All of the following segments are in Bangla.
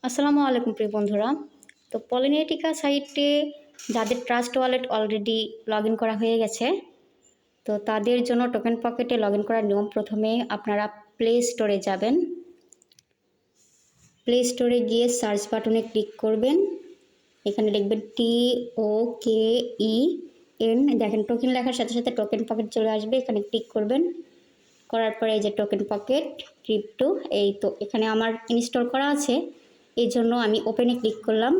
আসসালামু আলাইকুম প্রিয় বন্ধুরা। তো পলিনেটিকা সাইটে যাদের trust wallet already log in করা হয়ে গেছে, তো তাদের জন্য টোকেন পকেটে লগ ইন করার নিয়ম, প্রথমে আপনারা প্লে স্টোরে যাবেন। প্লে স্টোরে গিয়ে সার্চ বাটনে ক্লিক করবেন। এখানে লিখবেন TOKEN। দেখেন টোকেন লেখার সাথে সাথে টোকেন পকেট চলে আসবে, এখানে ক্লিক করবেন। করার পরে এই যে টোকেন পকেট ক্রিপ্টো, এই তো এখানে আমার ইনস্টল করা আছে, এই জন্য আমি ওপেনে ক্লিক করলাম।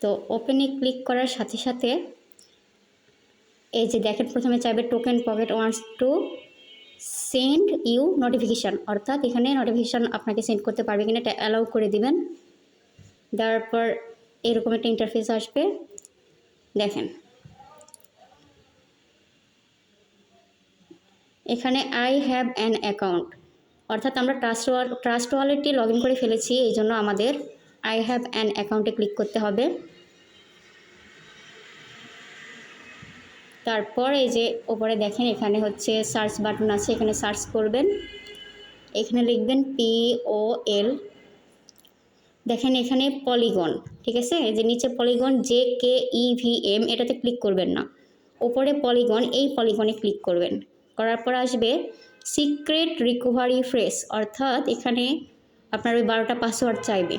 তো ওপেনে ক্লিক করার সাথে সাথে এই যে দেখেন প্রথমে চাইবে token pocket wants to send you notification, অর্থাৎ এখানে নোটিফিকেশান আপনাকে সেন্ড করতে পারবে কিনা এটা অ্যালাউ করে দিবেন। দেওয়ার পর এরকম একটা ইন্টারফেস আসবে। দেখেন এখানে আই হ্যাভ অ্যান অ্যাকাউন্ট, অর্থাৎ আমরা ট্রাস্ট ওয়ালেটটি লগ ইন করে ফেলেছি, এই জন্য আমাদের আই হ্যাভ অ্যান অ্যাকাউন্টে ক্লিক করতে হবে। তারপর এই যে ওপরে দেখেন এখানে হচ্ছে সার্চ বাটন আছে, এখানে সার্চ করবেন, এখানে লিখবেন POL। দেখেন এখানে পলিগন, ঠিক আছে, এই যে নিচে পলিগন JKEVM, এটাতে ক্লিক করবেন না, ওপরে পলিগন, এই পলিগনে ক্লিক করবেন। করার পর আসবে সিক্রেট রিকভারি ফ্রেজ, অর্থাৎ এখানে আপনার ওই 12টা পাসওয়ার্ড চাইবে।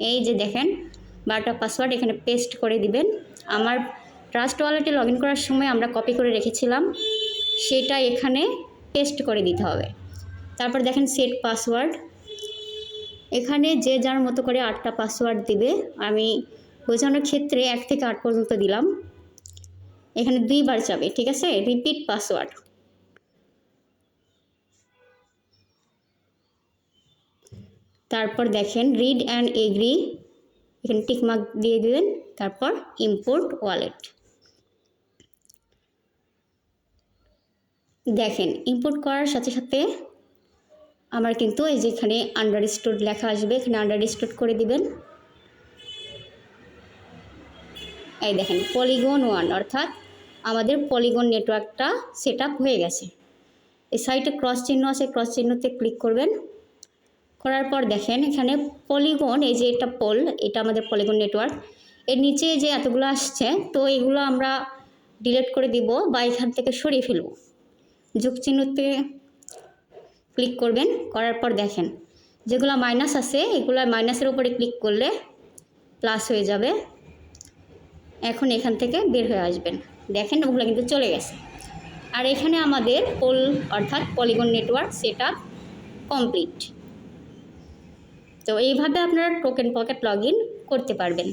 এই যে দেখেন 12টা পাসওয়ার্ড এখানে পেস্ট করে দিবেন। আমার ট্রাস্ট ওয়ালেটে লগ ইন করার সময় আমরা কপি করে রেখেছিলাম, সেটা এখানে পেস্ট করে দিতে হবে। তারপর দেখেন সেট পাসওয়ার্ড, এখানে যে যার মতো করে 8টা পাসওয়ার্ড দিবে। আমি বোঝানোর ক্ষেত্রে 1 থেকে 8 পর্যন্ত দিলাম। এখানে 2 বার যাবে, ঠিক আছে। রিপিট পাসওয়ার্ড, তারপর দেখেন রিড অ্যান্ড এগ্রি, এখানে টিকমার্ক দিয়ে দিবেন। তারপর ইম্পোর্ট ওয়ালেট, দেখেন ইম্পোর্ট করার সাথে সাথে আমার কিন্তু এই যে এখানে আন্ডারস্টুড লেখা আসবে, এখানে আন্ডারস্টুড করে দিবেন। এই দেখেন পলিগন 1, অর্থাৎ আমাদের পলিগন নেটওয়ার্কটা সেট আপ হয়ে গেছে। এই সাইটে ক্রস চিহ্ন আছে, ক্রস চিহ্নতে ক্লিক করবেন। করার পর দেখেন এখানে পলিগন, এই যে এটা পোল, এটা আমাদের পলিগন নেটওয়ার্ক। এর নিচে যে এতগুলো আসছে, তো এগুলো আমরা ডিলিট করে দিব বা এখান থেকে সরিয়ে ফেলব। যোগ চিহ্নতে ক্লিক করবেন। করার পর দেখেন যেগুলো মাইনাস আছে, এগুলো মাইনাসের উপরে ক্লিক করলে প্লাস হয়ে যাবে। এখন এখান থেকে বের হয়ে আসবেন, দেখেন ওগুলো কিন্তু চলে গেছে। আর এখানে আমাদের পোল অর্থাৎ polygon network set up complete. তো এইভাবে আপনারা টোকেন পকেট লগ ইন করতে পারবেন।